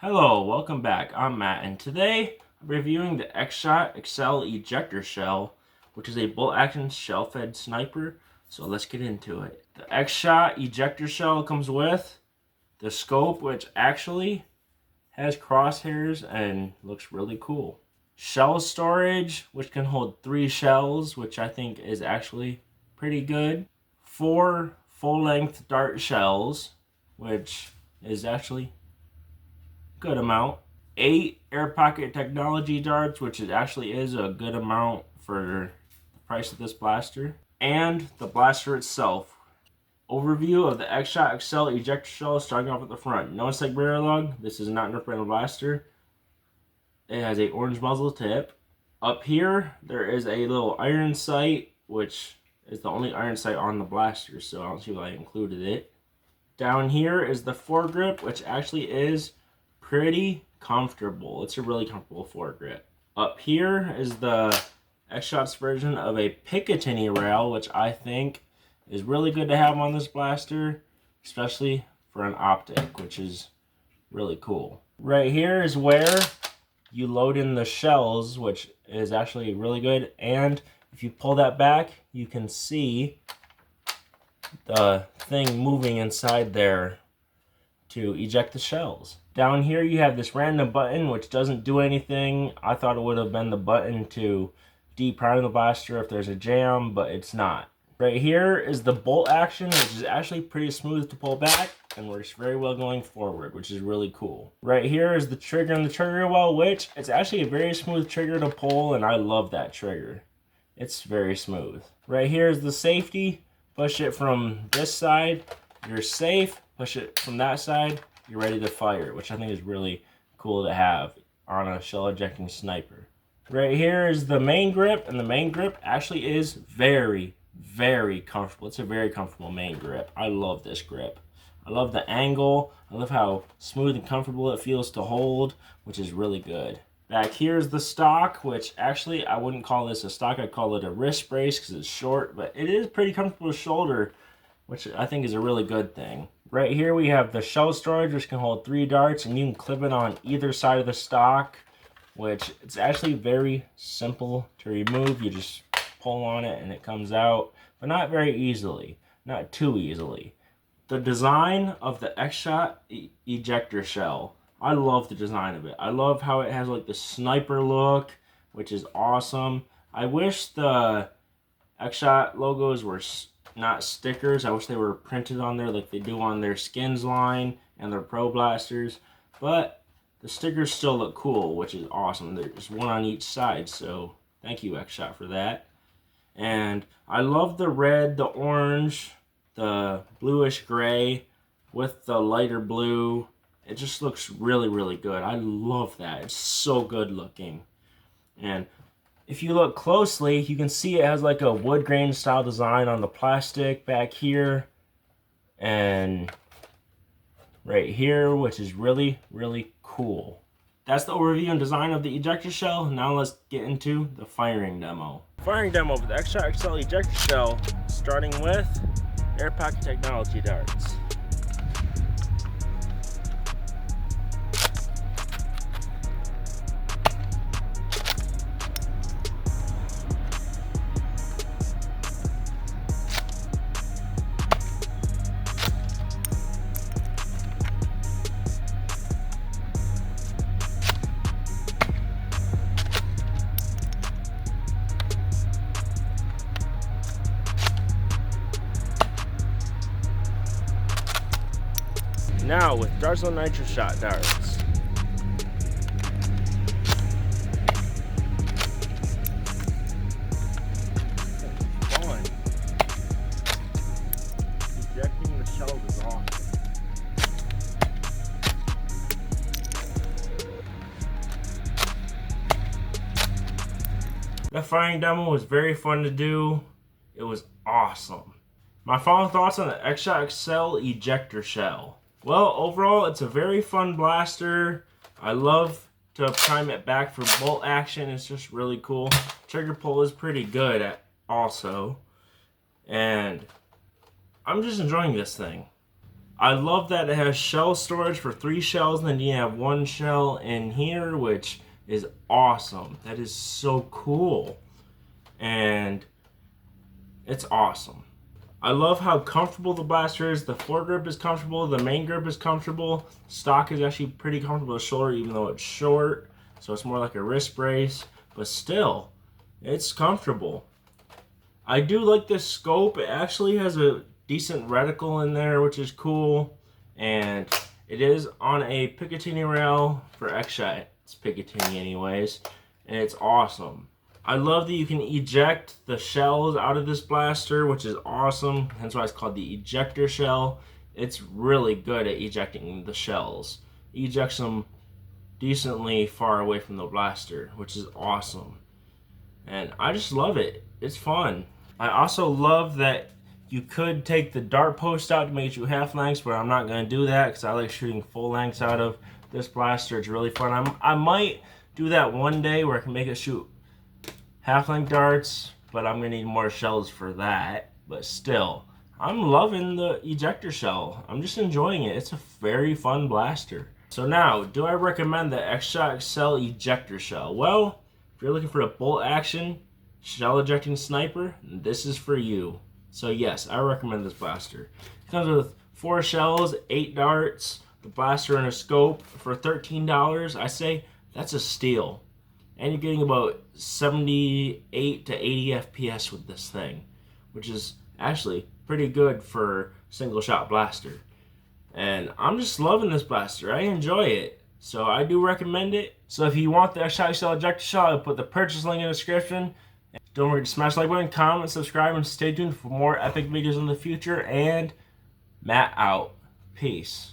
Hello, welcome back. I'm Matt, and today I'm reviewing the Xshot XL Ejector Shell, which is a bolt-action shell-fed sniper. So let's get into it. The Xshot Ejector Shell comes with the scope, which actually has crosshairs and looks really cool. Shell storage, which can hold 3 shells, which I think is actually pretty good. 4 full-length dart shells, which is actually good amount. 8 air pocket technology darts, which it actually is a good amount for the price of this blaster. And the blaster itself. Overview of the Xshot XL Ejector Shell, starting off at the front. No stick barrel lug. This is not an Nerf blaster. It has a orange muzzle tip. Up here, there is a little iron sight, which is the only iron sight on the blaster, so I don't see why I included it. Down here is the foregrip, which actually is pretty comfortable. It's a really comfortable foregrip. Up here is the Xshot's version of a Picatinny rail, which I think is really good to have on this blaster, especially for an optic, which is really cool. Right here is where you load in the shells, which is actually really good. And if you pull that back, you can see the thing moving inside there to eject the shells. Down here you have this random button which doesn't do anything. I thought it would have been the button to deprime the blaster if there's a jam, but it's not. Right here is the bolt action, which is actually pretty smooth to pull back and works very well going forward, which is really cool. Right here is the trigger and the trigger well, which it's actually a very smooth trigger to pull, and I love that trigger. It's very smooth. Right here is the safety. Push it from this side, you're safe. Push it from that side, you're ready to fire, which I think is really cool to have on a shell ejecting sniper. Right here is the main grip, and the main grip actually is very, very comfortable. It's a very comfortable main grip. I love this grip. I love the angle. I love how smooth and comfortable it feels to hold, which is really good. Back here is the stock, which actually I wouldn't call this a stock. I'd call it a wrist brace because it's short, but it is pretty comfortable to shoulder, which I think is a really good thing. Right here we have the shell storage, which can hold 3 darts, and you can clip it on either side of the stock, which it's actually very simple to remove. You just pull on it and it comes out, but not very easily, not too easily. The design of the Xshot Ejector Shell, I love the design of it. I love how it has like the sniper look, which is awesome. I wish the Xshot logos were not stickers. I wish they were printed on there like they do on their skins line and their pro blasters, but the stickers still look cool, which is awesome. There's one on each side, so thank you Xshot for that. And I love the red, the orange, the bluish gray with the lighter blue. It just looks really, really good. I love that. It's so good looking. And if you look closely, you can see it has like a wood grain style design on the plastic back here and right here, which is really, really cool. That's the overview and design of the ejector shell. Now let's get into the firing demo. Firing demo of the Xshot XL ejector shell, starting with air pocket technology darts. Now with Darzel Nitro Shot darts. Fun. Ejecting the shells is awesome. That firing demo was very fun to do. It was awesome. My final thoughts on the Xshot XL Ejector Shell. Well, overall, it's a very fun blaster. I love to prime it back for bolt action. It's just really cool. Trigger pull is pretty good also. And I'm just enjoying this thing. I love that it has shell storage for 3 shells, and then you have 1 shell in here, which is awesome. That is so cool. And it's awesome. I love how comfortable the blaster is. The foregrip is comfortable. The main grip is comfortable. Stock is actually pretty comfortable to shoulder, even though it's short. So it's more like a wrist brace. But still, it's comfortable. I do like this scope. It actually has a decent reticle in there, which is cool. And it is on a Picatinny rail for Xshot. It's Picatinny anyways. And it's awesome. I love that you can eject the shells out of this blaster, which is awesome. Hence why it's called the ejector shell. It's really good at ejecting the shells. It ejects them decently far away from the blaster, which is awesome. And I just love it. It's fun. I also love that you could take the dart post out to make it shoot half lengths, but I'm not going to do that because I like shooting full lengths out of this blaster. It's really fun. I might do that one day where I can make it shoot half-length darts, but I'm going to need more shells for that. But still, I'm loving the ejector shell. I'm just enjoying it. It's a very fun blaster. So now, do I recommend the Xshot XL ejector shell? Well, if you're looking for a bolt action shell ejecting sniper, this is for you. So yes, I recommend this blaster. It comes with 4 shells, 8 darts, the blaster and a scope for $13. I say that's a steal. And you're getting about 78 to 80 FPS with this thing, which is actually pretty good for single shot blaster. And I'm just loving this blaster. I enjoy it. So I do recommend it. So if you want the Xshot XL ejector shell, I'll put the purchase link in the description. Don't forget to smash the like button, comment, subscribe, and stay tuned for more epic videos in the future. And Matt out. Peace.